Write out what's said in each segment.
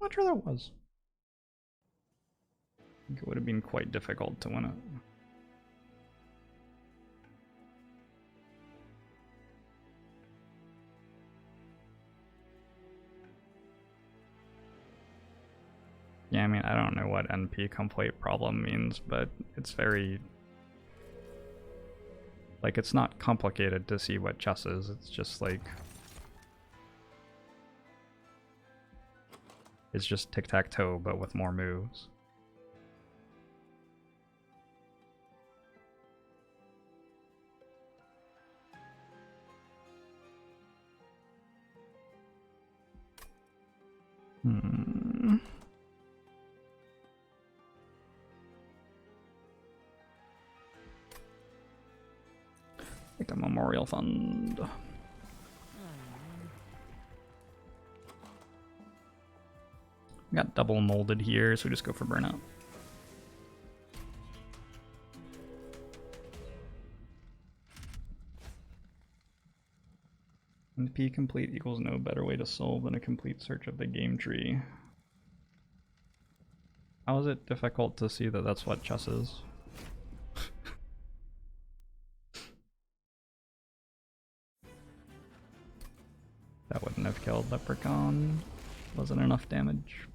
Not sure that was. I think it would have been quite difficult to win it. Yeah, I mean, I don't know what NP complete problem means, but it's very... like, it's not complicated to see what chess is, it's just like... it's just tic-tac-toe, but with more moves. Like a memorial fund. We got double molded here, so we just go for burnout. NP complete equals no better way to solve than a complete search of the game tree. How is it difficult to see that that's what chess is? That wouldn't have killed Leprechaun. Wasn't enough damage.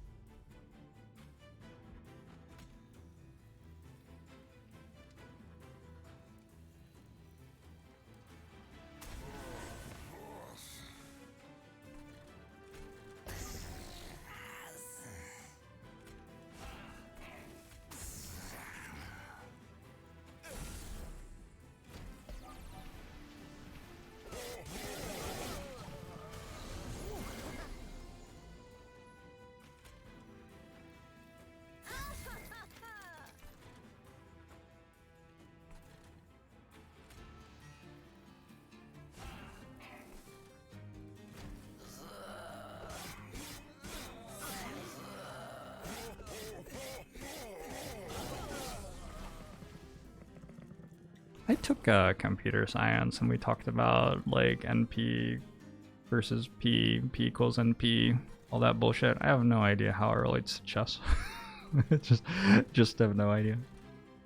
I took computer science and we talked about like NP versus P equals NP, all that bullshit. I have no idea how it relates to chess. just have no idea.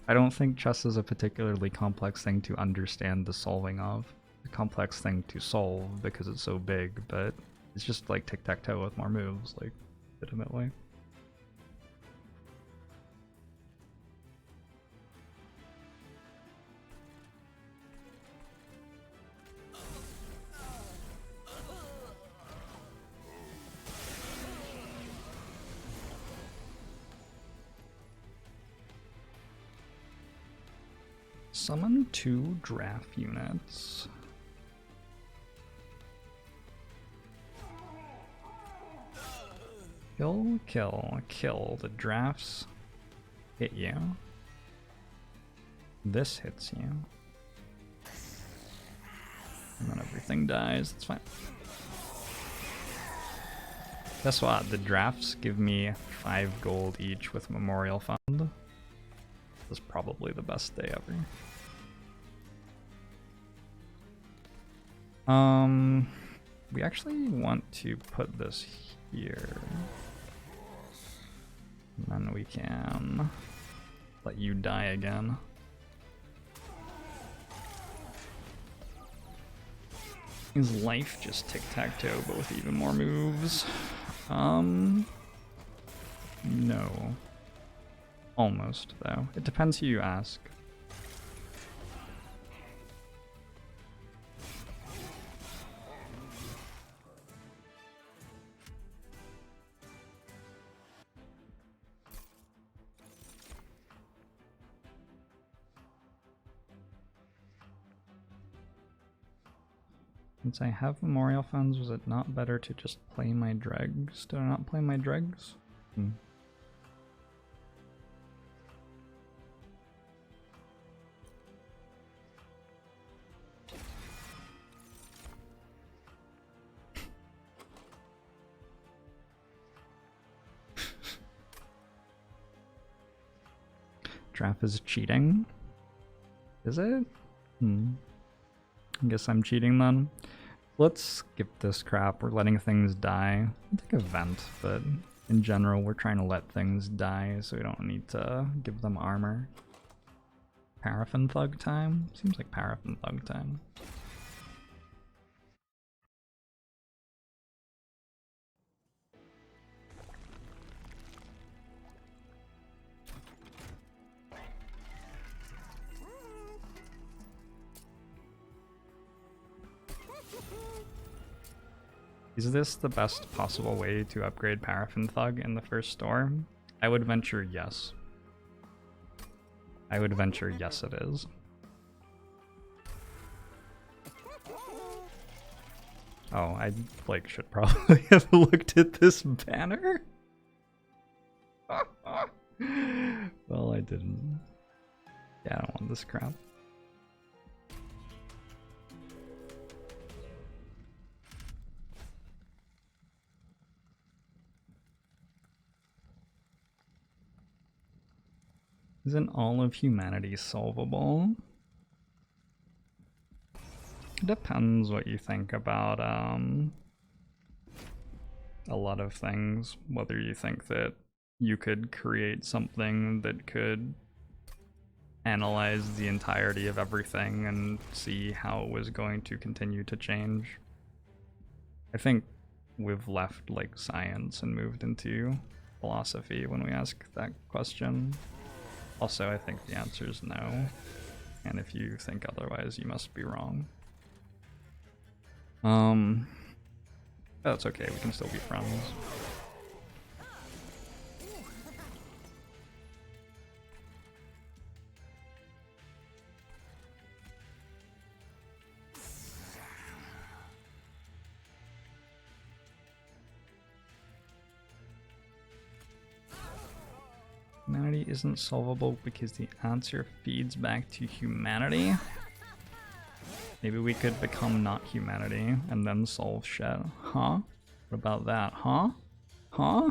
I don't think chess is a particularly complex thing to understand the solving of. A complex thing to solve because it's so big, but it's just like tic-tac-toe with more moves, like, legitimately. Summon 2 draft units. Kill. The drafts hit you. This hits you. And then everything dies. That's fine. Guess what? The drafts give me 5 gold each with Memorial Fund. This is probably the best day ever. We actually want to put this here. And then we can let you die again. Is life just tic-tac-toe, but with even more moves? No. Almost, though. It depends who you ask. Since I have memorial funds, was it not better to just play my dregs? Did I not play my dregs? Draft is cheating? Is it? I guess I'm cheating then. Let's skip this crap. We're letting things die. I'll take a vent, but In general, we're trying to let things die, so we don't need to give them armor. Paraffin Thug time? Seems like Paraffin Thug time. Is this the best possible way to upgrade Paraffin Thug in the first store? I would venture yes. I would venture yes it is. Oh, I like should probably have looked at this banner. Well, I didn't. Yeah, I don't want this crap. Isn't all of humanity solvable? It depends what you think about a lot of things. Whether you think that you could create something that could analyze the entirety of everything and see how it was going to continue to change. I think we've left like science and moved into philosophy when we ask that question. Also, I think the answer is no, and if you think otherwise, you must be wrong. That's okay, we can still be friends. Humanity isn't solvable because the answer feeds back to humanity. Maybe we could become not humanity and then solve shit. Huh? What about that? Huh? Huh?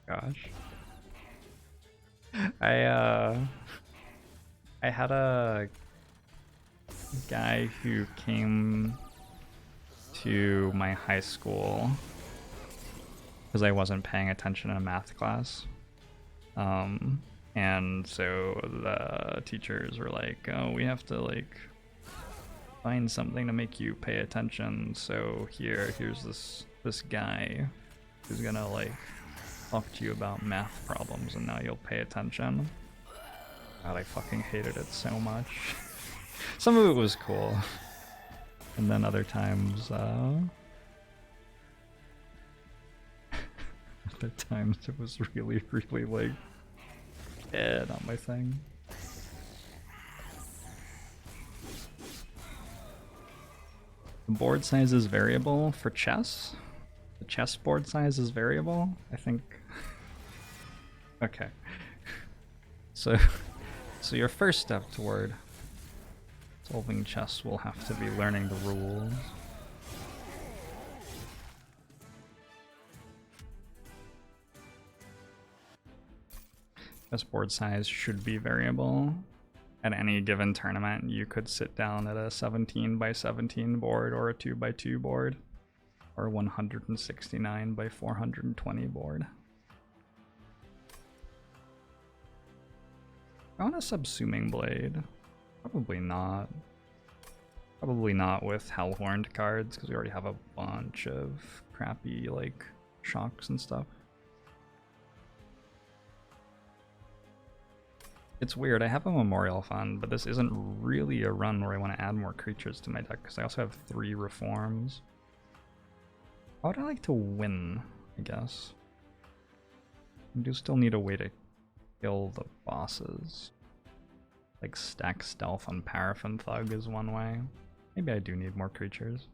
Gosh. I had a guy who came to my high school because I wasn't paying attention in a math class. And so the teachers were like, oh, we have to like find something to make you pay attention. So here's this guy who's gonna like talk to you about math problems and now you'll pay attention. God, I fucking hated it so much. Some of it was cool. And then other times, other times it was really, really like, not my thing. The board size is variable for chess? The chess board size is variable? I think. Okay. So your first step toward solving chess will have to be learning the rules. Chessboard size should be variable. At any given tournament, you could sit down at a 17 by 17 board or a 2 by 2 board or 169 by 420 board. I want a subsuming blade. Probably not. Probably not with Hellhorned cards because we already have a bunch of crappy like shocks and stuff. It's weird, I have a Memorial Fund, but this isn't really a run where I want to add more creatures to my deck, because I also have 3 reforms. How would I like to win, I guess? I do still need a way to kill the bosses. Like stack stealth on Paraffin Thug is one way. Maybe I do need more creatures.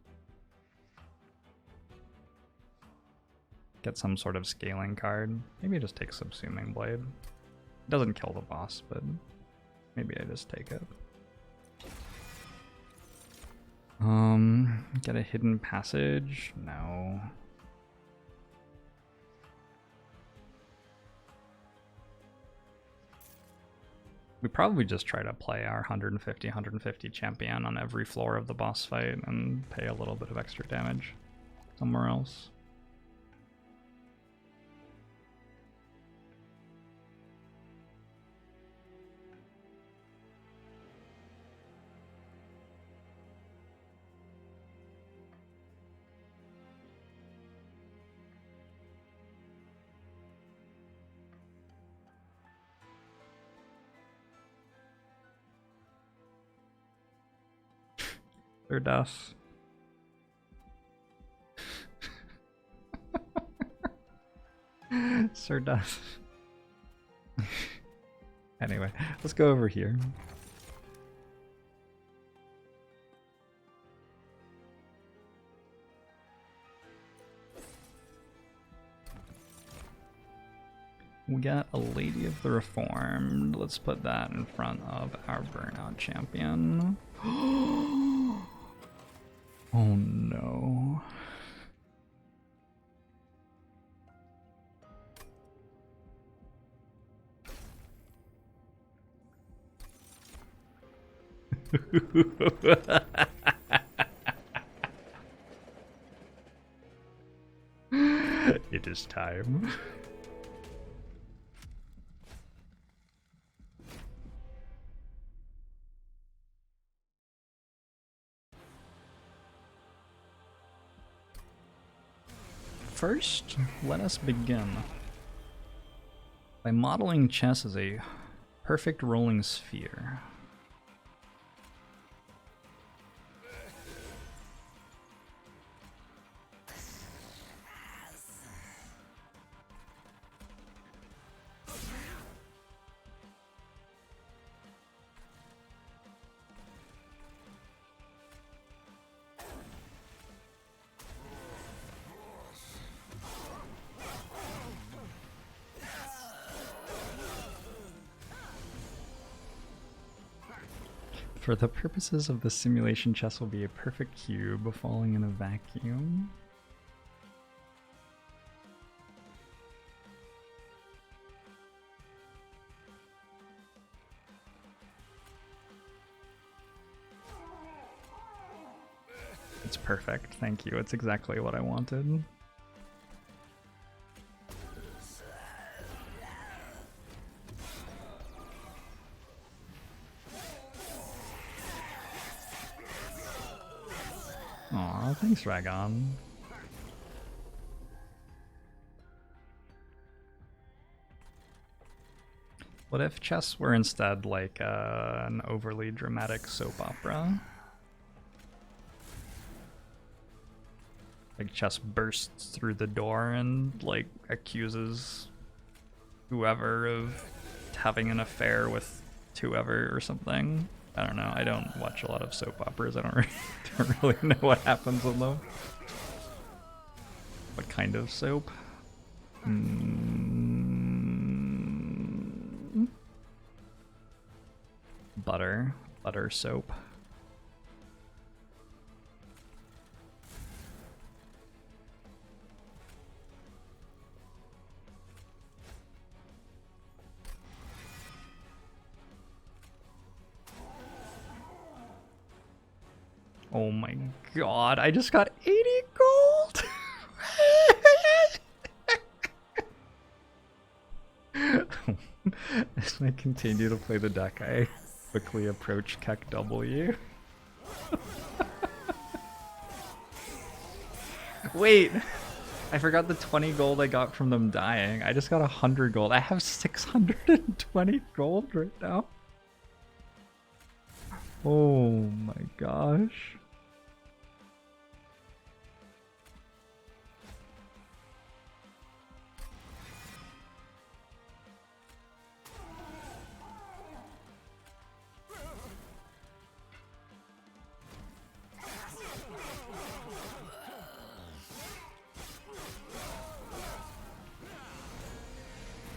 Get some sort of scaling card. Maybe I just take Subsuming Blade. It doesn't kill the boss, but maybe I just take it. Get a hidden passage? No. We probably just try to play our 150 champion on every floor of the boss fight and pay a little bit of extra damage somewhere else. Their death. Sir Death. Anyway, let's go over here. We got a Lady of the Reformed. Let's put that in front of our Burnout Champion. Oh no. It is time. First, let us begin by modeling chess as a perfect rolling sphere. For the purposes of the simulation, chess will be a perfect cube falling in a vacuum. It's perfect, thank you. It's exactly what I wanted. Aw, thanks, Dragon. What if chess were instead like an overly dramatic soap opera? Like chess bursts through the door and like accuses whoever of having an affair with whoever or something. I don't know. I don't watch a lot of soap operas. I don't really know what happens in them. What kind of soap? Butter soap. Oh my god, I just got 80 gold! As I continue to play the deck, I quickly approach Keck W. Wait! I forgot the 20 gold I got from them dying. I just got 100 gold. I have 620 gold right now. Oh my gosh.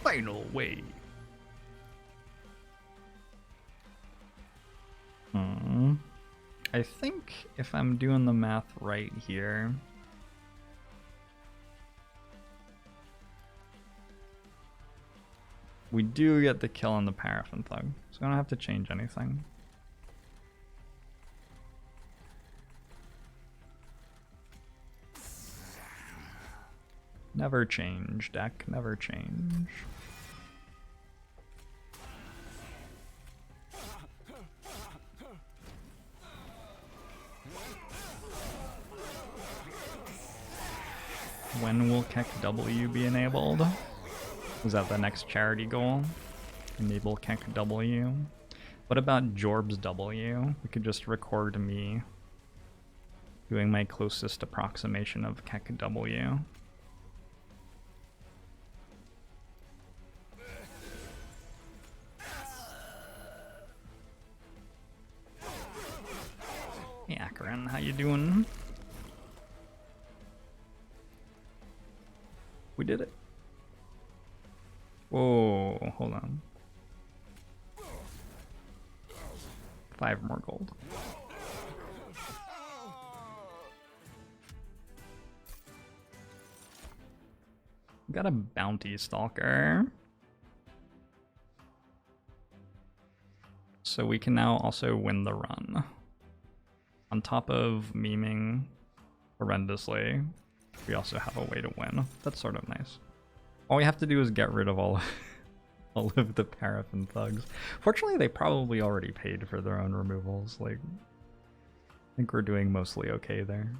Final wave. I think if I'm doing the math right here, we do get the kill on the Paraffin Thug, so I don't have to change anything. Never change, deck, never change. When will Keck W be enabled? Is that the next charity goal? Enable Keck W. What about Jorbs W? We could just record me Doing my closest approximation of Kek W. Hey Akaran, how you doing? We did it. Whoa, hold on. 5 more gold. Got a bounty stalker. So we can now also win the run. On top of memeing horrendously, we also have a way to win. That's sort of nice. All we have to do is get rid of all of the paraffin thugs. Fortunately, they probably already paid for their own removals. Like, I think we're doing mostly okay there.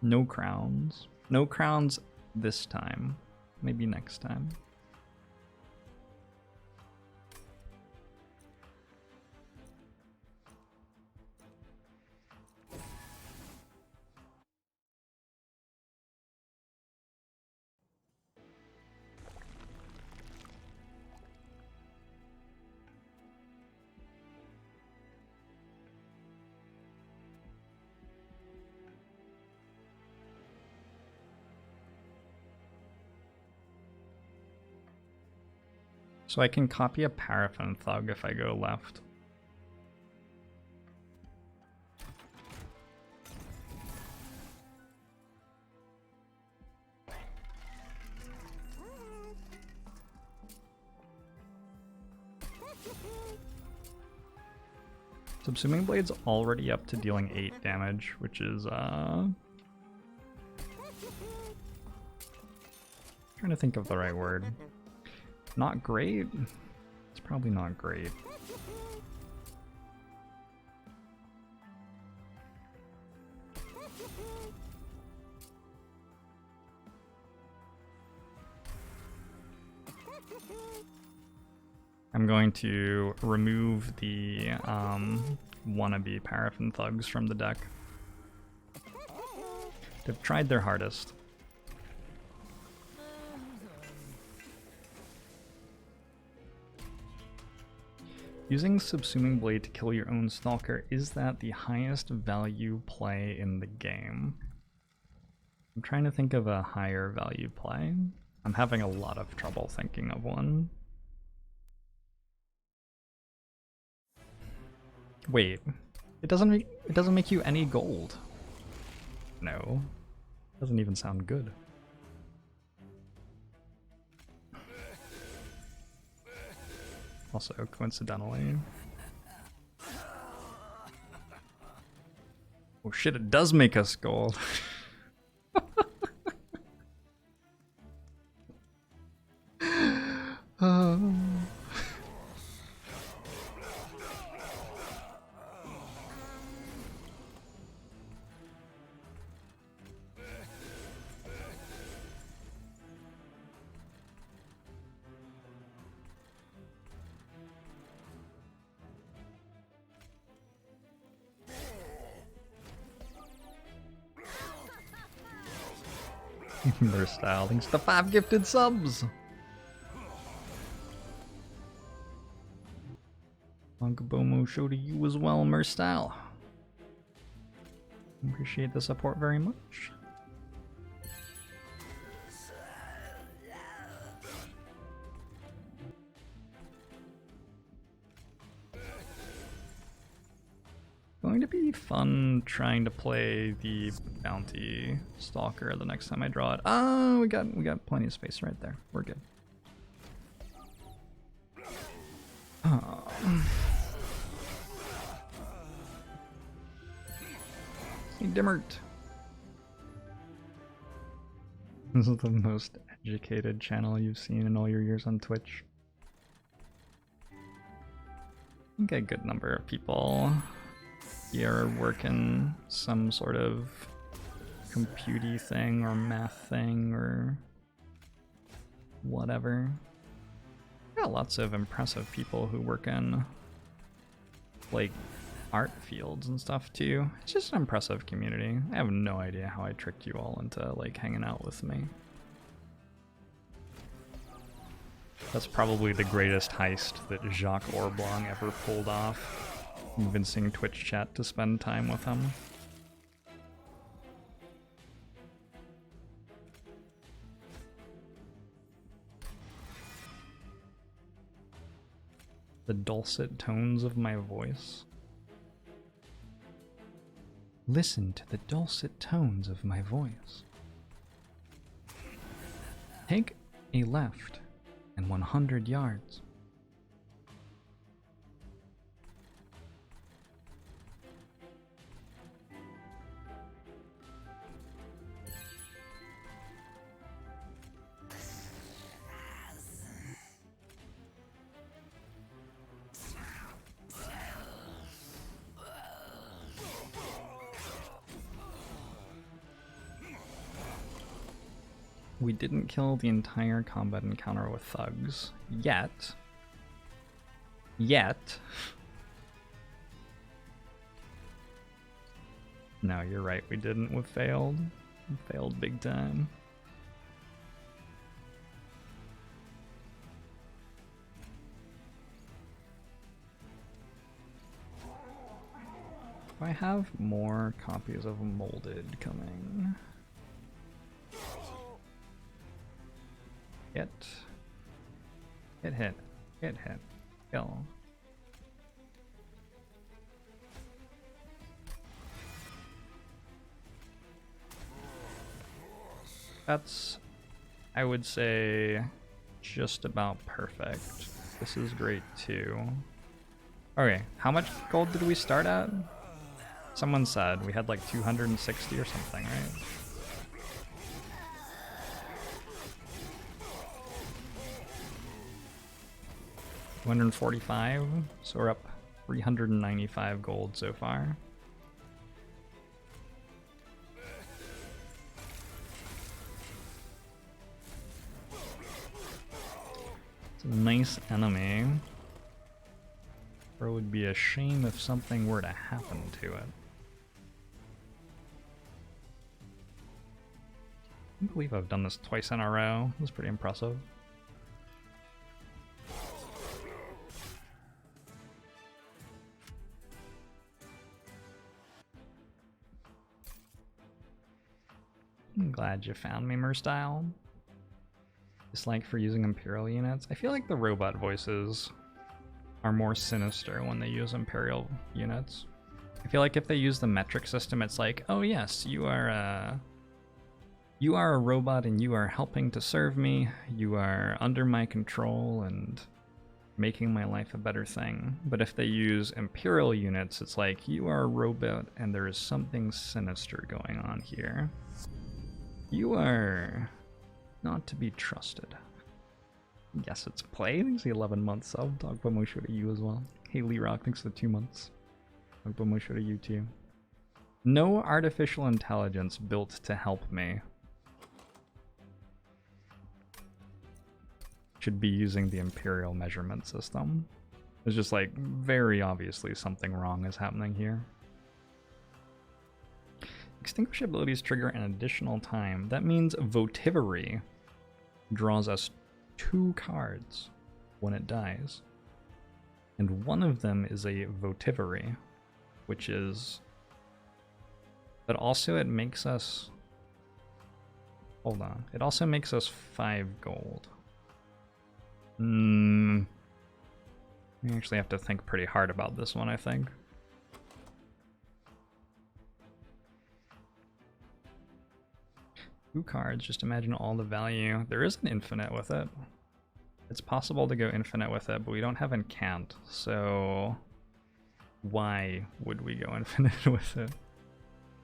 No crowns. No crowns this time. Maybe next time. So I can copy a paraffin thug if I go left. Subsuming Blade's already up to dealing 8 damage, which is trying to think of the right word. Not great? It's probably not great. I'm going to remove the wannabe paraffin thugs from the deck. They've tried their hardest. Using Subsuming Blade to kill your own Stalker, is that the highest value play in the game? I'm trying to think of a higher value play. I'm having a lot of trouble thinking of one. Wait, it doesn't make you any gold. No, doesn't even sound good. Also, coincidentally. Oh shit, it does make us gold. Versatile, thanks to 5 gifted subs! Monkabomo show to you as well, Merstyle. Appreciate the support very much. Going to be fun trying to play the bounty stalker the next time I draw it. Oh, we got plenty of space right there. We're good. Oh. Hey, Dimmert. This is the most educated channel you've seen in all your years on Twitch. I think a good number of people here are working some sort of computey thing or math thing or whatever. got lots of impressive people who work in like art fields and stuff too. It's just an impressive community. I have no idea how I tricked you all into like hanging out with me. That's probably the greatest heist that Jacques Orblong ever pulled off, convincing Twitch chat to spend time with him. The dulcet tones of my voice. Listen to the dulcet tones of my voice. Take a left and 100 yards. We didn't kill the entire combat encounter with thugs. Yet. No, you're right, we didn't with failed. We failed big time. Do I have more copies of Molded coming? Hit. Kill. That's, I would say, just about perfect. This is great too. Okay, how much gold did we start at? Someone said we had like 260 or something, right? $245, so we're up 395 gold so far. It's a nice enemy. Or it would be a shame if something were to happen to it. I can't believe I've done this twice in a row. That's pretty impressive. I'm glad you found me, Merstyle. Dislike for using Imperial units. I feel like the robot voices are more sinister when they use Imperial units. I feel like if they use the metric system, it's like, oh yes, you are a robot and you are helping to serve me. You are under my control and making my life a better thing. But if they use Imperial units, it's like, you are a robot and there is something sinister going on here. You are not to be trusted. Yes, it's play. Thanks the 11 months sub. Dogba Mosho to you as well. Hey Lee Rock, thanks for the 2 months. Dogba Mosho to you too. No artificial intelligence built to help me should be using the Imperial measurement system. It's just like, very obviously something wrong is happening here. Extinguish abilities trigger an additional time. That means Votivary draws us 2 cards when it dies. And one of them is a Votivary, which is... But also it makes us... Hold on. It also makes us 5 gold. We actually have to think pretty hard about this one, I think. Two cards, just imagine all the value. There is an infinite with it. It's possible to go infinite with it, but we don't have Incant, so why would we go infinite with it?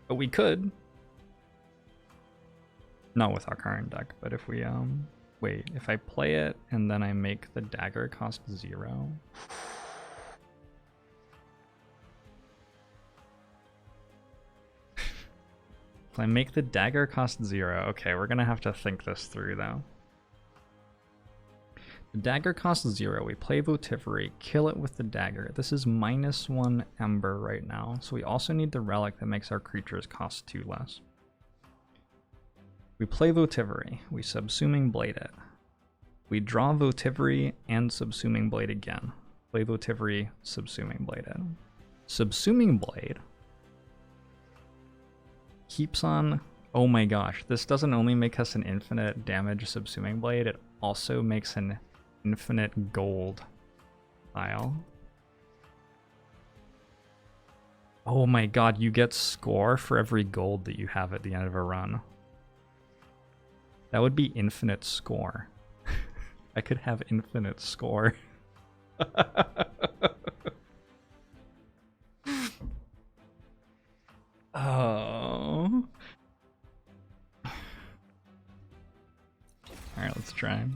But we could. Not with our current deck, but if we, wait, if I play it and then I make the dagger cost 0. If I make the dagger cost 0, okay, we're gonna have to think this through though. The dagger costs 0. We play Votivary, kill it with the dagger. This is -1 ember right now, so we also need the relic that makes our creatures cost 2 less. We play Votivary, we Subsuming Blade it. We draw Votivary and Subsuming Blade again. Play Votivary, Subsuming Blade it. Subsuming Blade keeps on... Oh my gosh, this doesn't only make us an infinite damage Subsuming Blade, it also makes an infinite gold tile. Oh my god, you get score for every gold that you have at the end of a run. That would be infinite score. I could have infinite score. Oh. Alright, let's try.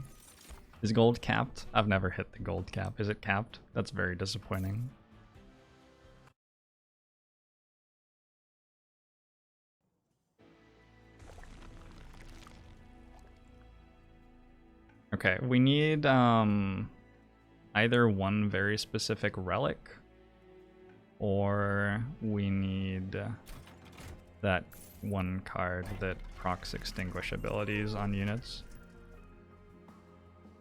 Is gold capped? I've never hit the gold cap. Is it capped? That's very disappointing. Okay, we need either one very specific relic, or we need that one card that procs extinguish abilities on units.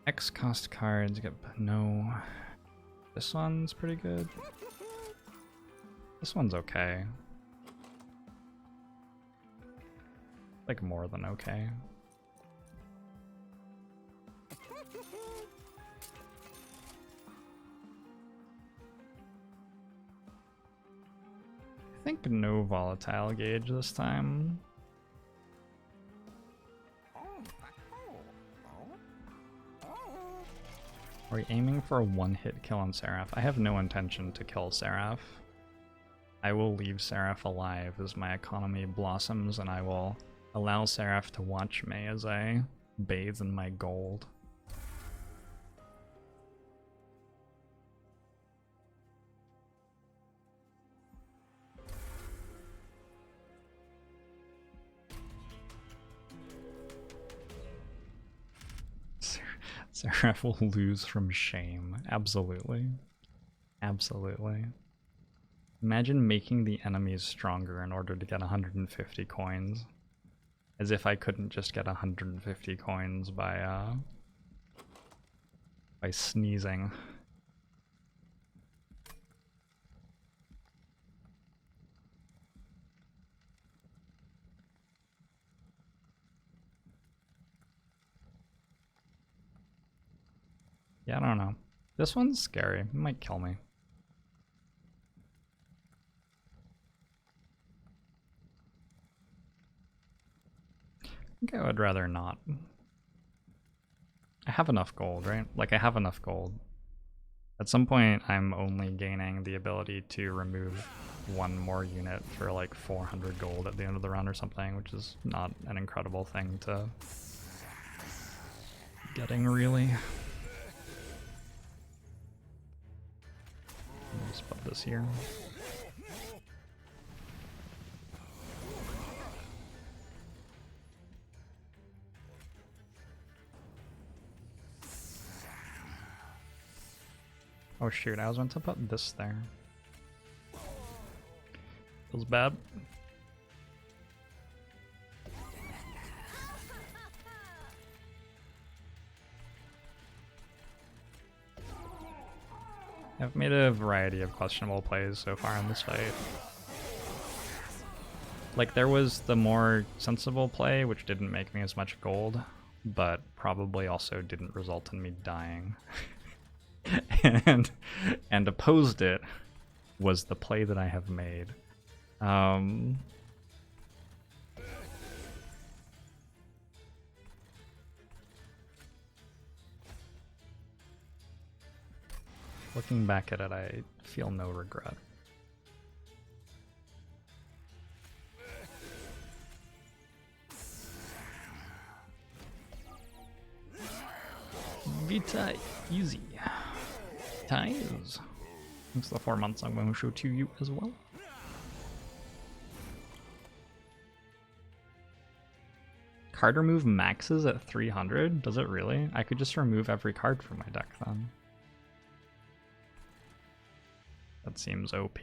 X cost cards get no. This one's pretty good. This one's okay. Like more than okay. I think no volatile gauge this time. Are we aiming for a one-hit kill on Seraph? I have no intention to kill Seraph. I will leave Seraph alive as my economy blossoms, and I will allow Seraph to watch me as I bathe in my gold. Seraph will lose from shame. Absolutely. Absolutely. Imagine making the enemies stronger in order to get 150 coins. As if I couldn't just get 150 coins by sneezing. Yeah, I don't know. This one's scary. It might kill me. I think I would rather not. I have enough gold, right? Like, I have enough gold. At some point, I'm only gaining the ability to remove one more unit for like 400 gold at the end of the run or something, which is not an incredible thing to getting, really. Let's put this here. Oh shoot, I was meant to put this there. Feels bad. I've made a variety of questionable plays so far in this fight. Like, there was the more sensible play, which didn't make me as much gold, but probably also didn't result in me dying. and opposed it was the play that I have made. Looking back at it, I feel no regret. Vita easy. Ties. Thanks for the 4 months. I'm going to show to you as well. card remove maxes at 300? Does it really? I could just remove every card from my deck then. That seems OP.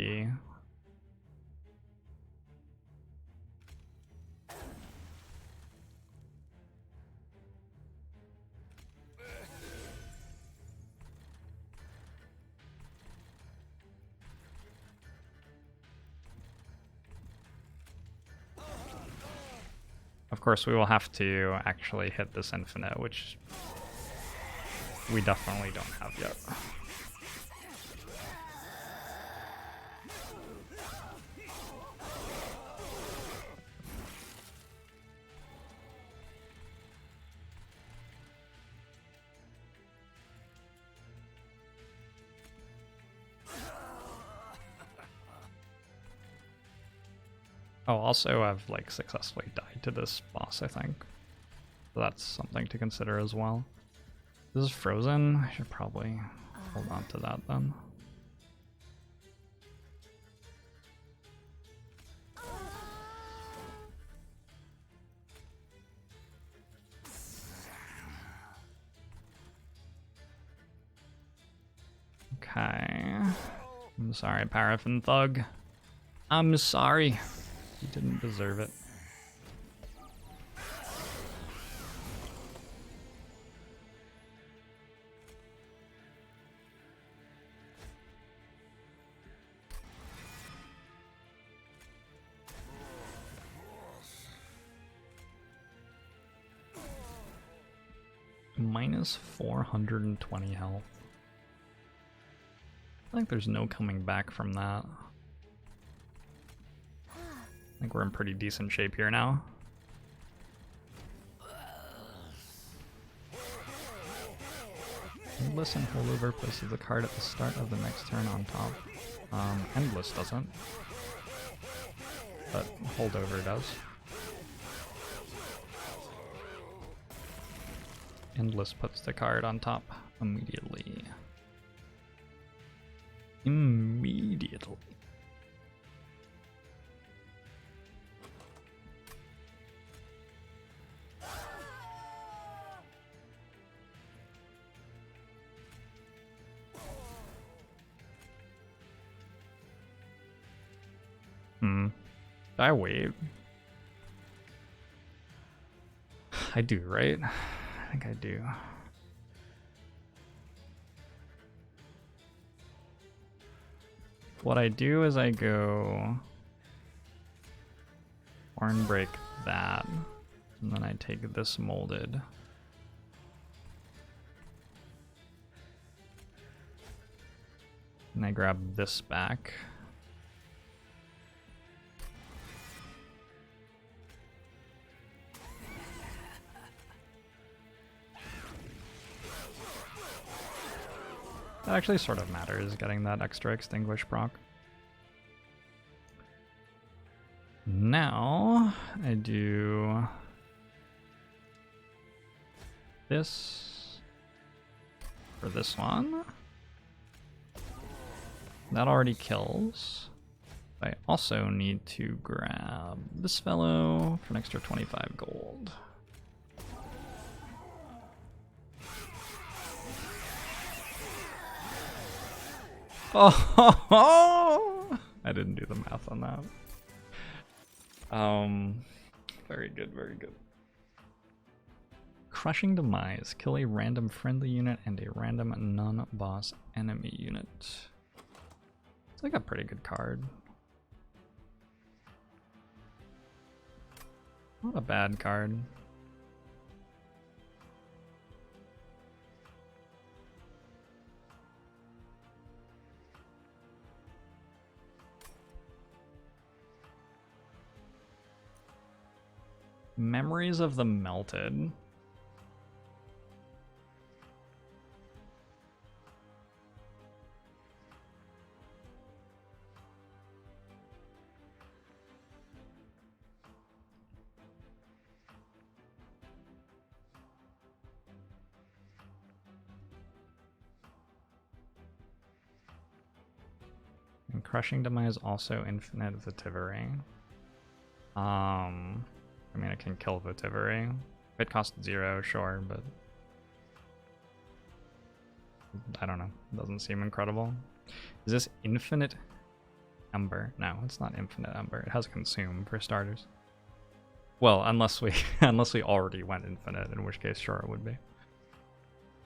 Of course, we will have to actually hit this infinite, which we definitely don't have yet. Oh, also I've like successfully died to this boss, I think. So that's something to consider as well. This is frozen. I should probably hold on to that then. Okay. I'm sorry, Paraffin Thug. I'm sorry. You didn't deserve it. Minus 420 health. I think there's no coming back from that. I think we're in pretty decent shape here now. Endless and Holdover places the card at the start of the next turn on top. Endless doesn't, but Holdover does. Endless puts the card on top immediately. Immediately. Did I wait? I do, right? I think I do. What I do is I go Horn Break that, and then I take this molded. And I grab this back. That actually sort of matters, getting that extra extinguish proc. Now I do this for this one. That already kills. I also need to grab this fellow for an extra 25 gold. Oh, I didn't do the math on that. Very good, very good. Crushing Demise. Kill a random friendly unit and a random non-boss enemy unit. It's like a pretty good card. Not a bad card. Memories of the Melted. And Crushing Demise also infinite Votivary. I mean, it can kill Votivary. If it costs 0, sure, but I don't know. It doesn't seem incredible. Is this infinite Ember? No, it's not infinite Ember. It has Consume for starters. Well, unless we unless we already went infinite, in which case, sure, it would be.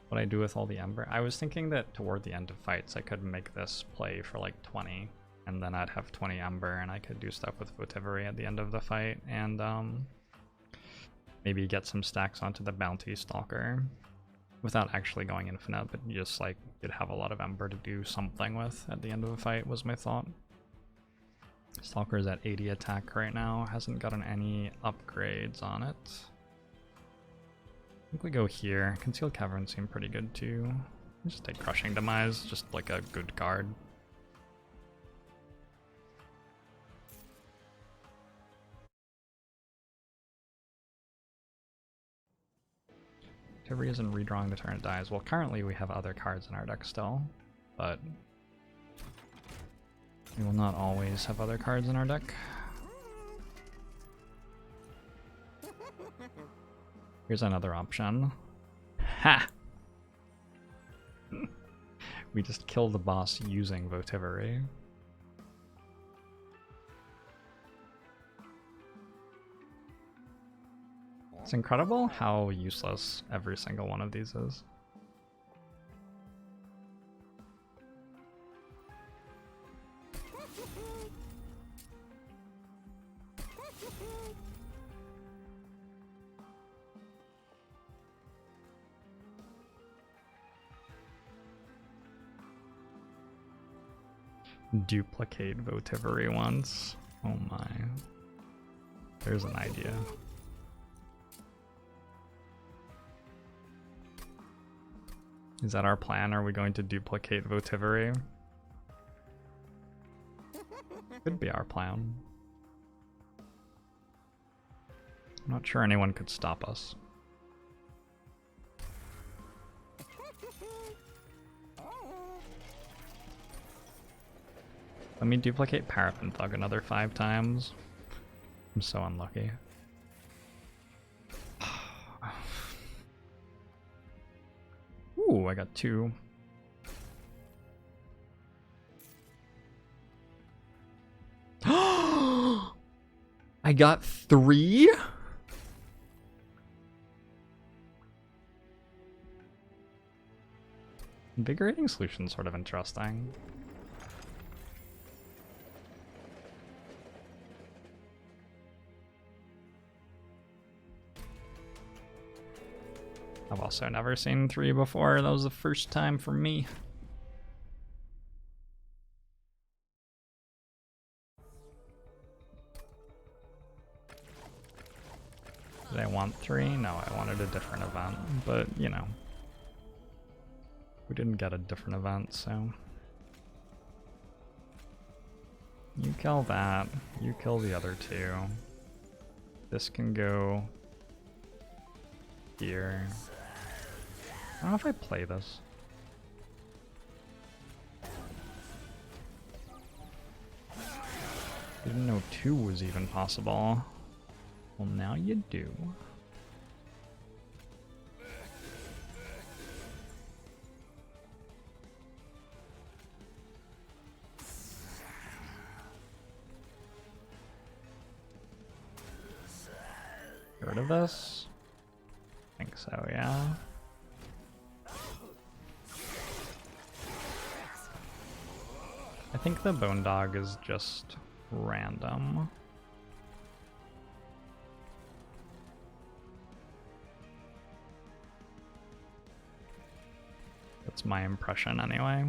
What I do with all the Ember? I was thinking that toward the end of fights, I could make this play for like 20, and then I'd have 20 Ember, and I could do stuff with Votivary at the end of the fight, and maybe get some stacks onto the Bounty Stalker without actually going infinite, but just like you'd have a lot of Ember to do something with at the end of a fight was my thought. Stalker is at 80 attack right now, hasn't gotten any upgrades on it. I think we go here. Concealed Cavern seem pretty good too. Just take Crushing Demise, just like a good card. Votivary isn't redrawing the turn it dies. Well, currently we have other cards in our deck still, but we will not always have other cards in our deck. Here's another option. Ha! We just kill the boss using Votivary. It's incredible how useless every single one of these is. Duplicate Votivary once. Oh my. There's an idea. Is that our plan? Are we going to duplicate Votivary? Could be our plan. I'm not sure anyone could stop us. Let me duplicate Paraffin Thug another 5 times. I'm so unlucky. Ooh, I got 2. I got 3? Invigorating Solution's sort of interesting. I've also never seen 3 before. That was the first time for me. Did I want 3? No, I wanted a different event, but you know. We didn't get a different event, so. You kill that. You kill the other 2. This can go here. I don't know if I play this. Didn't know 2 was even possible. Well, now you do. Get rid of this? I think so, yeah. I think the Bone Dog is just random. That's my impression anyway.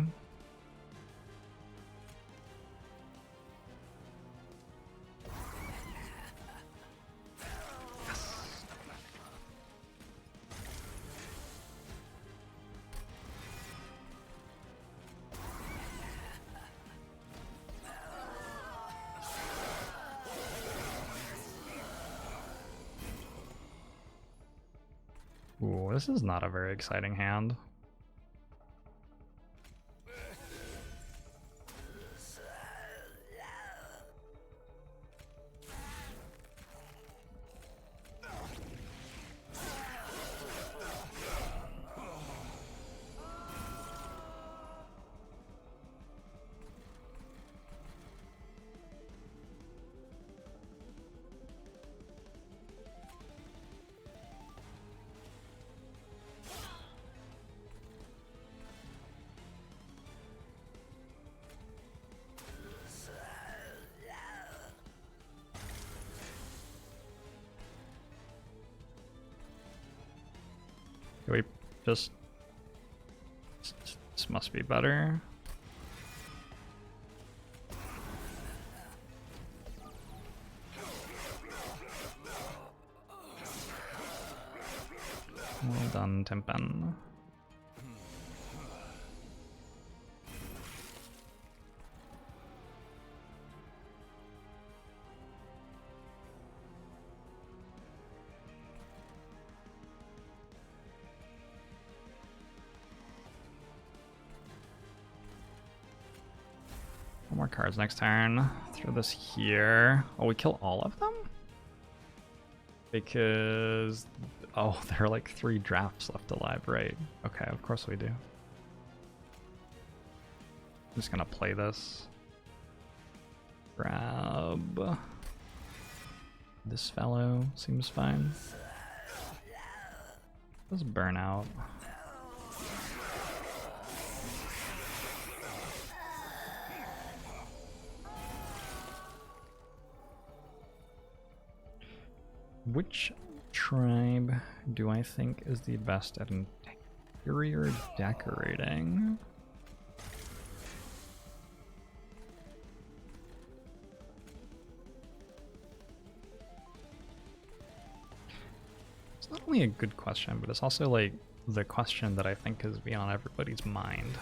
Ooh, this is not a very exciting hand. Do we just... This must be better. Well done, Timpen. More cards next turn. Throw this here. Oh, we kill all of them? Because... Oh, there are like 3 drafts left alive, right? Okay, of course we do. I'm just gonna play this. Grab... This fellow. Seems fine. Let's burn out. Which tribe do I think is the best at interior decorating? It's not only a good question, but it's also like the question that I think is beyond everybody's mind.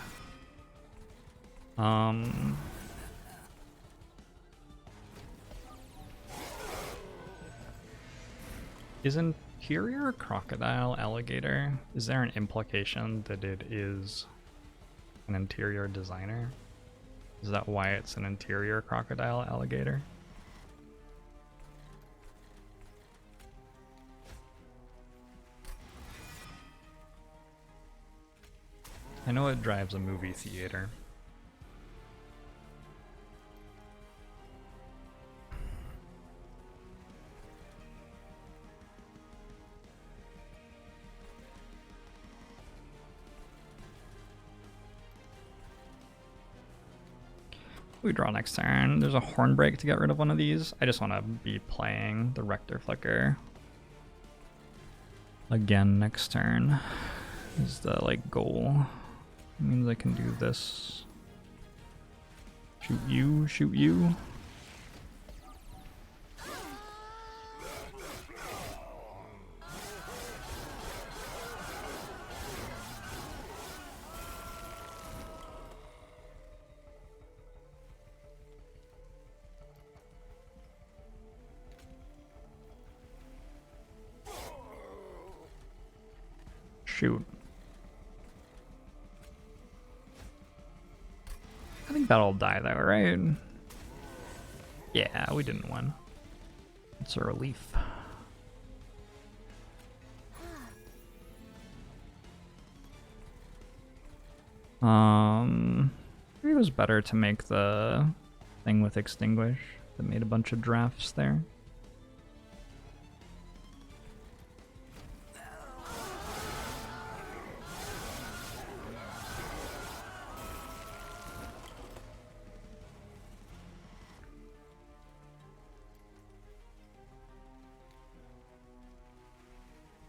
Is interior crocodile alligator? Is there an implication that it is an interior designer? Is that why it's an interior crocodile alligator? I know it drives a movie theater. We draw next turn. There's a horn break to get rid of one of these. I just want to be playing the Rector Flicker again next turn. Is the like goal. It means I can do this. Shoot you, shoot you. Shoot. I think that'll die though, right? Yeah, we didn't win. It's a relief. Maybe it was better to make the thing with Extinguish that made a bunch of drafts there.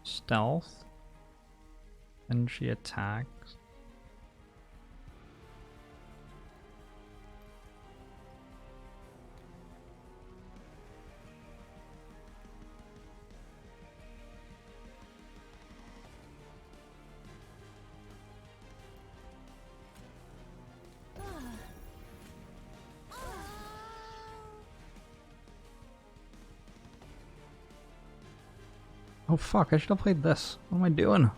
Stealth, and she attacks. Oh fuck, I should have played this. What am I doing?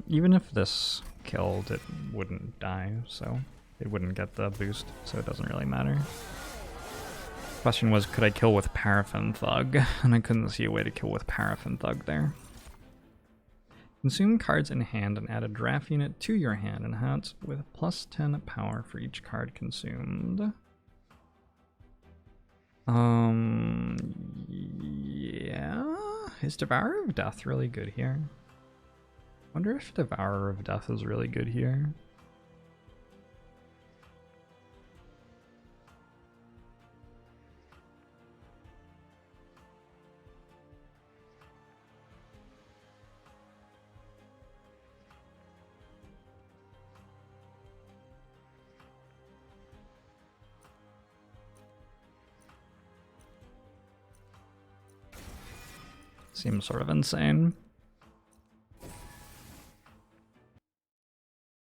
Even if this killed, it wouldn't die, so it wouldn't get the boost, so it doesn't really matter. Question was, could I kill with Paraffin Thug? And I couldn't see a way to kill with Paraffin Thug there. Consume cards in hand and add a draft unit to your hand and hats with plus 10 power for each card consumed. Yeah. Is Devourer of Death really good here? Wonder if Devourer of Death is really good here. Seems sort of insane.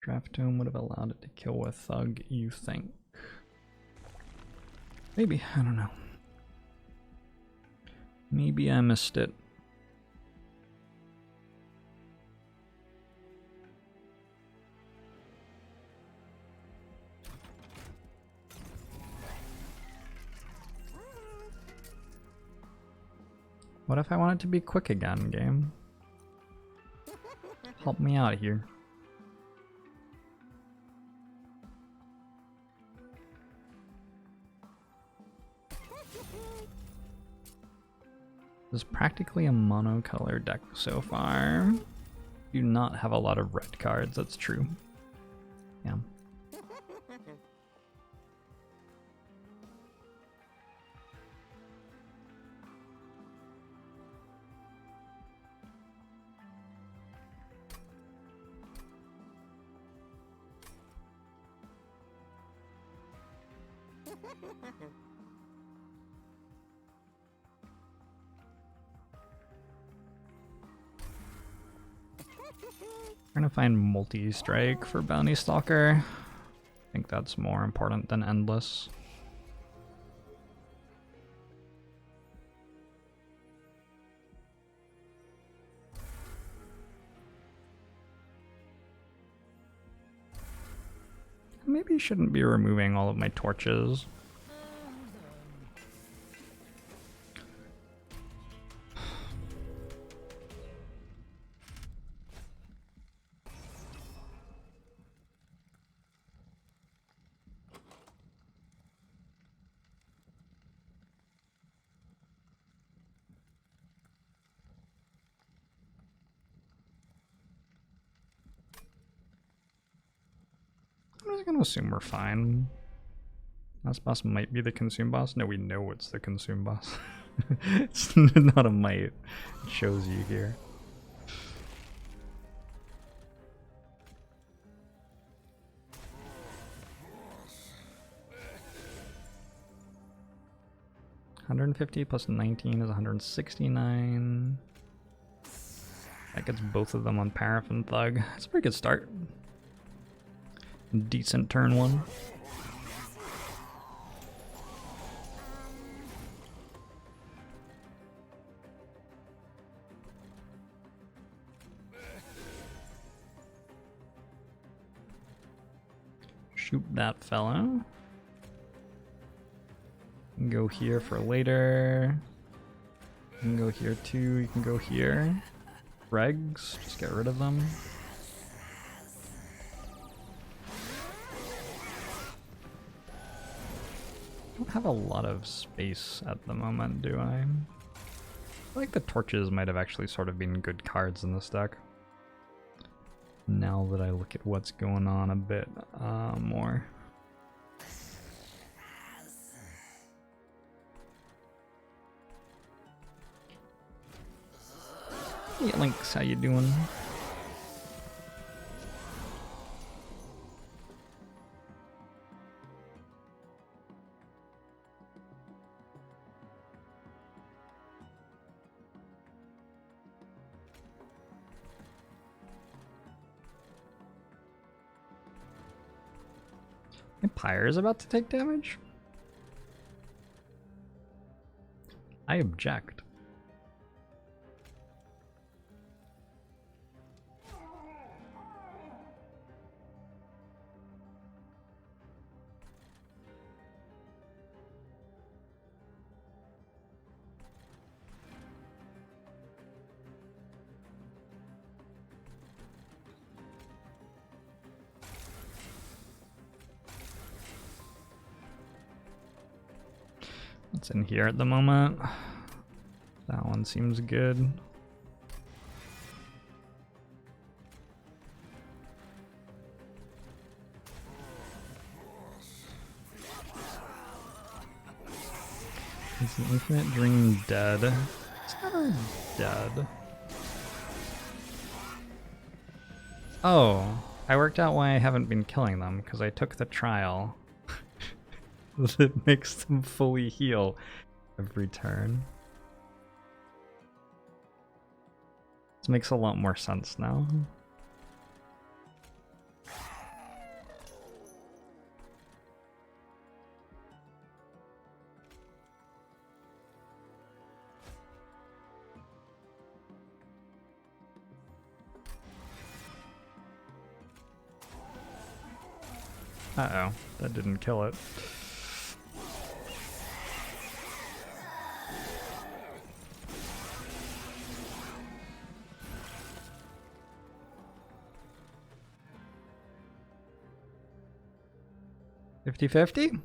Draft Tome would have allowed it to kill with Thug, you think? Maybe, I don't know. Maybe I missed it. What if I want it to be quick again, game? Help me out here. This is practically a monocolor deck so far. Do not have a lot of red cards, that's true. Yeah. Trying to find multi-strike for Bounty Stalker. I think that's more important than Endless. Maybe I shouldn't be removing all of my torches. I'm just gonna assume we're fine. Last boss might be the consume boss. No, we know it's the consume boss. It's not a might. It shows you here. $150 plus 19 is 169. That gets both of them on Paraffin Thug. That's a pretty good start. Decent turn one. Shoot that fellow. You can go here for later. You can go here too. You can go here. Regs, just get rid of them. I don't have a lot of space at the moment, do I? I feel like the torches might have actually sort of been good cards in this deck. Now that I look at what's going on a bit more. Hey Lynx, how you doing? My Pyre is about to take damage? I object. What's in here at the moment? That one seems good. Is the Infinite Dream dead? It's never dead. Oh, I worked out why I haven't been killing them, because I took the trial. That makes them fully heal every turn. This makes a lot more sense now. Uh-oh, that didn't kill it. $50-50?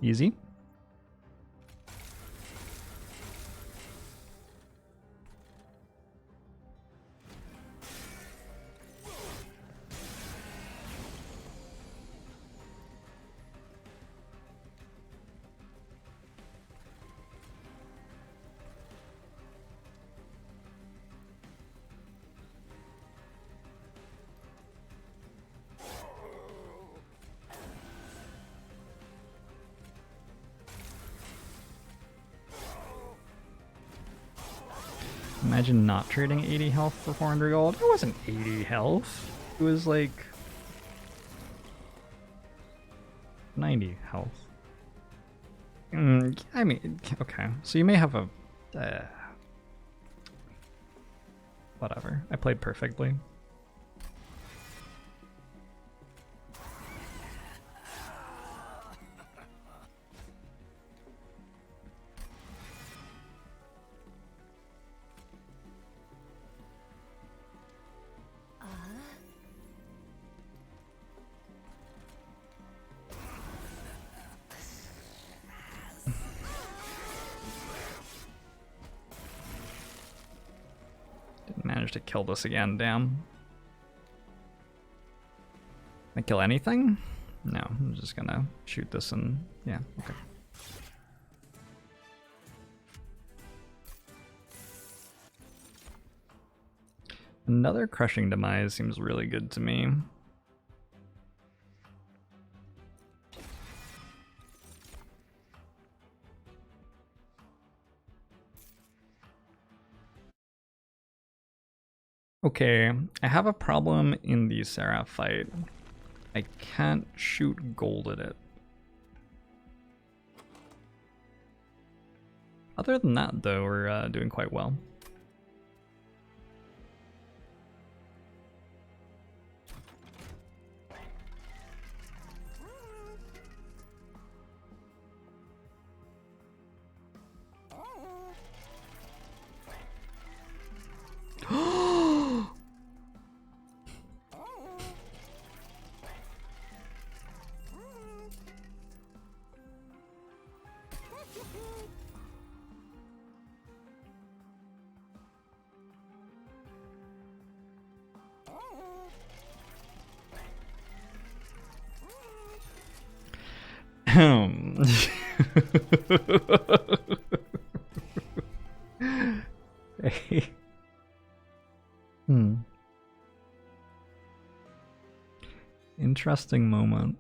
Easy. Imagine not trading 80 health for 400 gold. It wasn't 80 health. It was like 90 health. I mean, okay. So you may have a... whatever. I played perfectly. Managed to kill this again, damn. Can I kill anything? No, I'm just gonna shoot this and... yeah, okay. Another crushing demise seems really good to me. Okay, I have a problem in the Seraph fight. I can't shoot gold at it. Other than that, though, we're doing quite well. Interesting moment.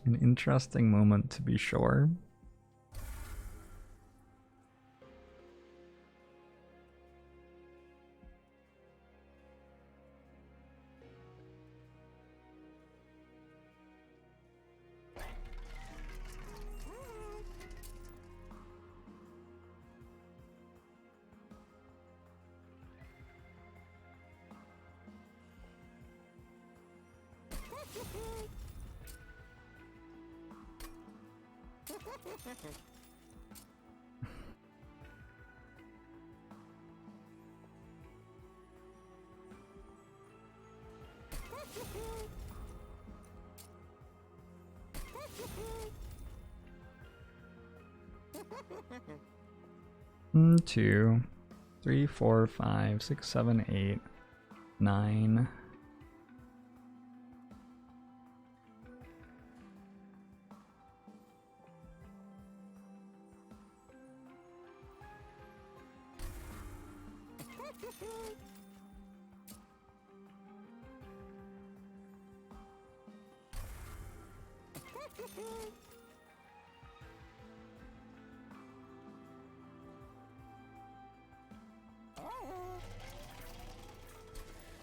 An interesting moment, to be sure. Two, three, 4, 5, 6, 7, 8, 9.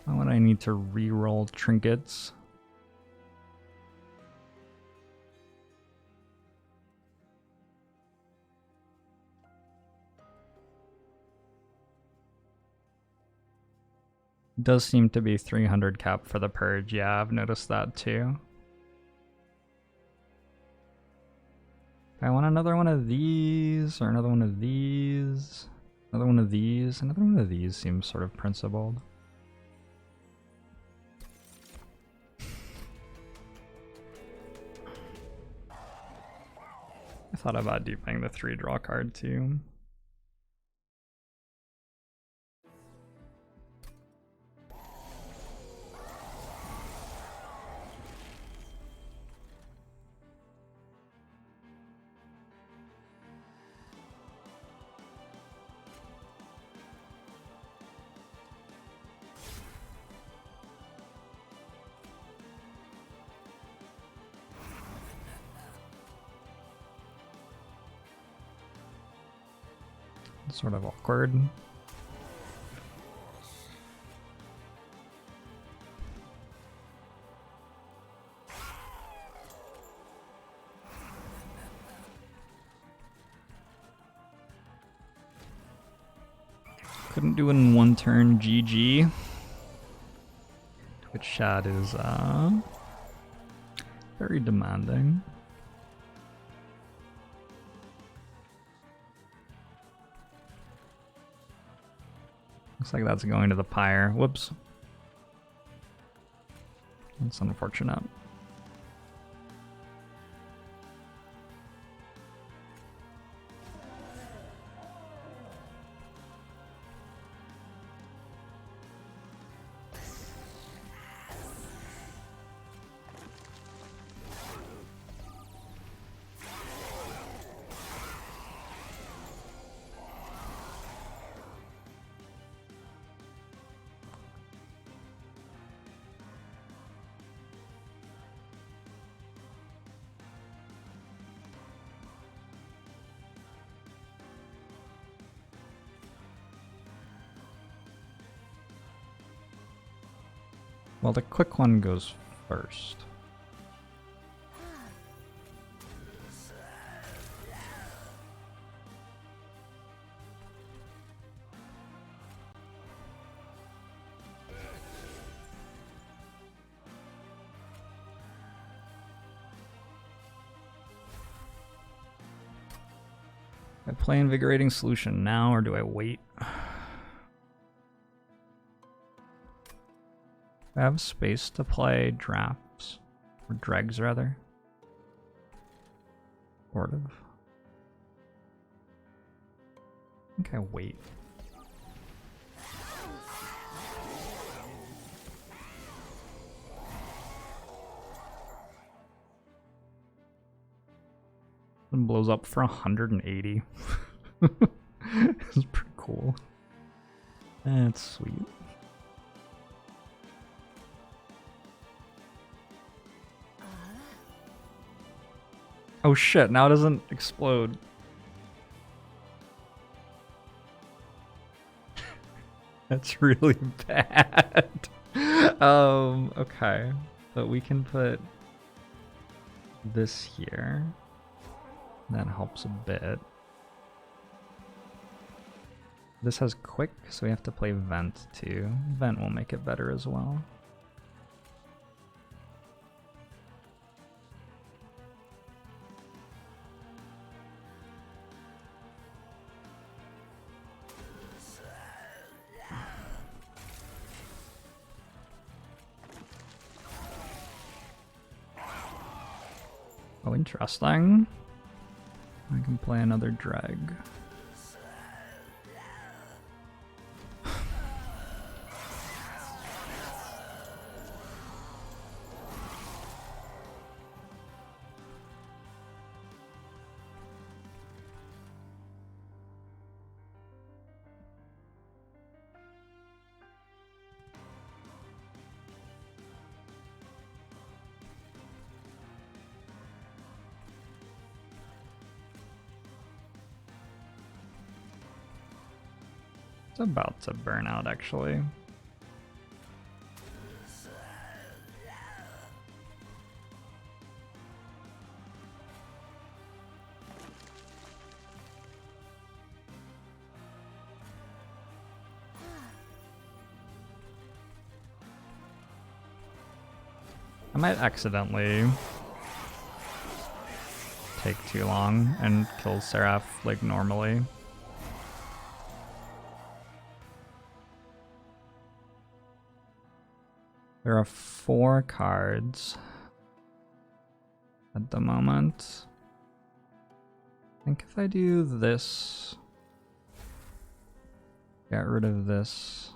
Why would I need to re-roll trinkets? Does seem to be 300 cap for the purge. Yeah, I've noticed that too. I want another one of these, or another one of these, another one of these. Another one of these seems sort of principled. I thought about deepening the 3-draw card too. Sort of awkward. Couldn't do it in one turn, GG. Twitch chat is very demanding. Looks like that's going to the pyre. Whoops. That's unfortunate. Well, the quick one goes first. I play Invigorating Solution now, or do I wait? I have space to play drafts, or dregs rather. Sort of. I think I wait. It blows up for 180. It's pretty cool. That's sweet. Oh shit, now it doesn't explode. That's really bad. Okay. But we can put this here. That helps a bit. This has quick, so we have to play Vent too. Vent will make it better as well. Oh, interesting. I can play another drag. It's about to burn out, actually. I might accidentally take too long and kill Seraph like normally. There are 4 cards at the moment. I think if I do this, get rid of this.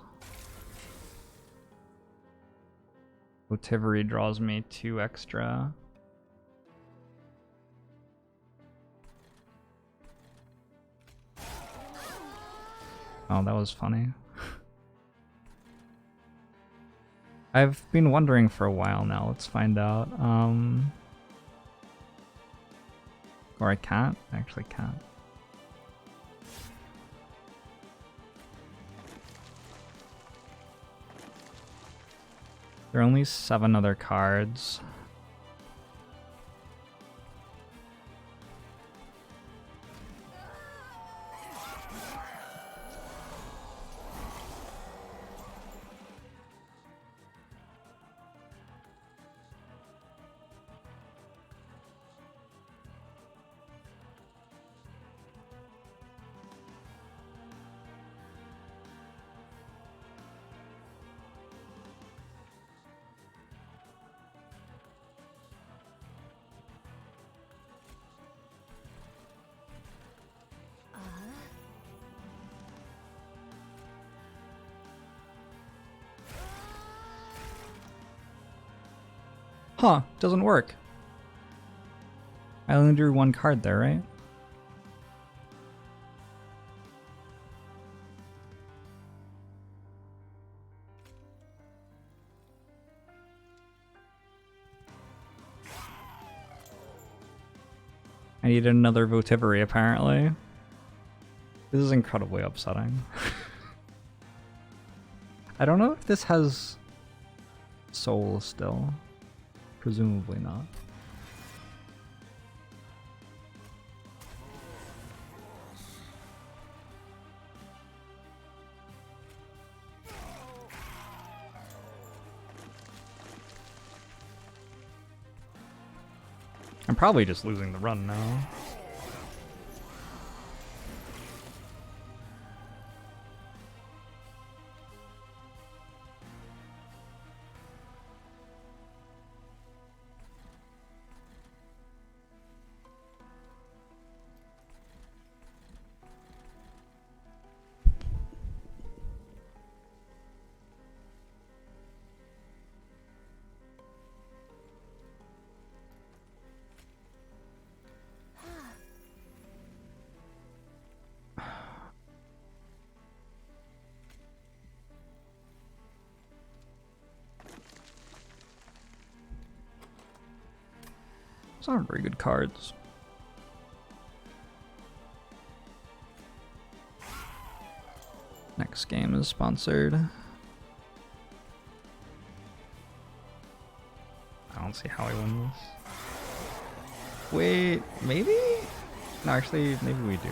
Votivary draws me 2 extra. Oh, that was funny. I've been wondering for a while now. Let's find out. Or I can't. I actually can't. There are only 7 other cards. Huh, doesn't work. I only drew 1 card there, right? I needed another Votivary, apparently. This is incredibly upsetting. I don't know if this has soul still. Presumably not. I'm probably just losing the run now. Those aren't very good cards. Next game is sponsored. I don't see how I win this. Wait, maybe? No, actually, maybe we do.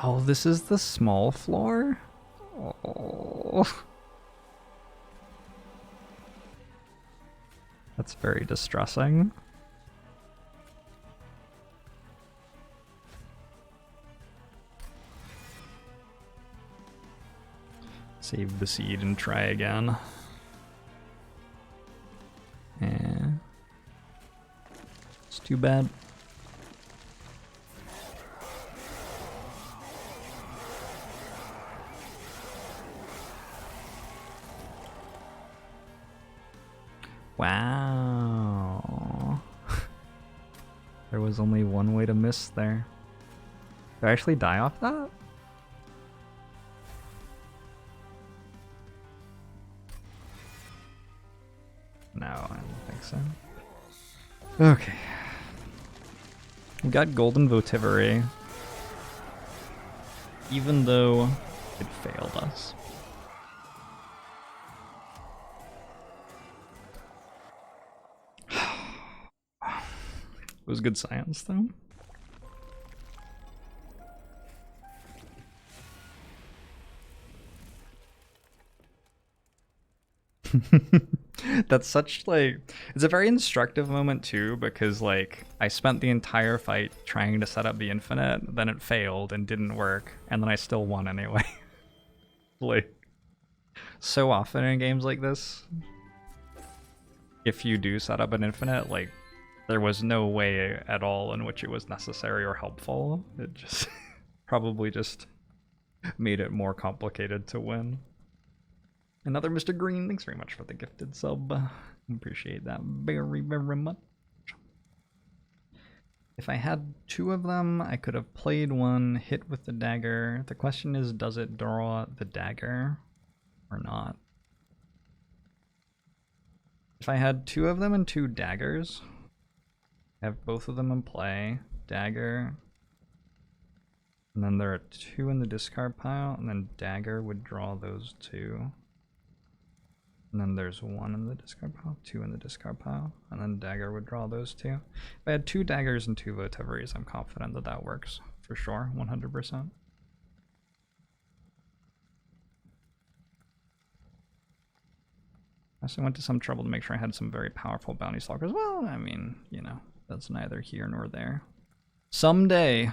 Oh, this is the small floor? Oh. That's very distressing. Save the seed and try again. Yeah. It's too bad. Wow. There was only one way to miss there. Did I actually die off that? No, I don't think so. Okay. We got Golden Votivary. even though it failed us. It was good science, though. That's such, like, it's a very instructive moment too, because like I spent the entire fight trying to set up the infinite, then it failed and didn't work, and then I still won anyway. Like, so often in games like this, if you do set up an infinite, like, there was no way at all in which it was necessary or helpful. It just probably just made it more complicated to win. Another Mr. Green, thanks very much for the gifted sub. Appreciate that very, very much. If I had two of them, I could have played one, hit with the dagger. The question is, does it draw the dagger or not? If I had two of them and two daggers, have both of them in play, dagger, and then there are two in the discard pile, and then dagger would draw those two. And then there's one in the discard pile, two in the discard pile, and then dagger would draw those two. If I had two daggers and two Votivaries, I'm confident that that works for sure, 100%. I also went to some trouble to make sure I had some very powerful bounty stalkers. Well, I mean, you know, that's neither here nor there. Someday,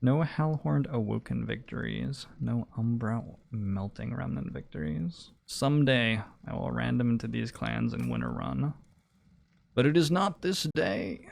no Hellhorned Awoken victories, no Umbra Melting Remnant victories. Someday, I will random into these clans and win a run. But it is not this day.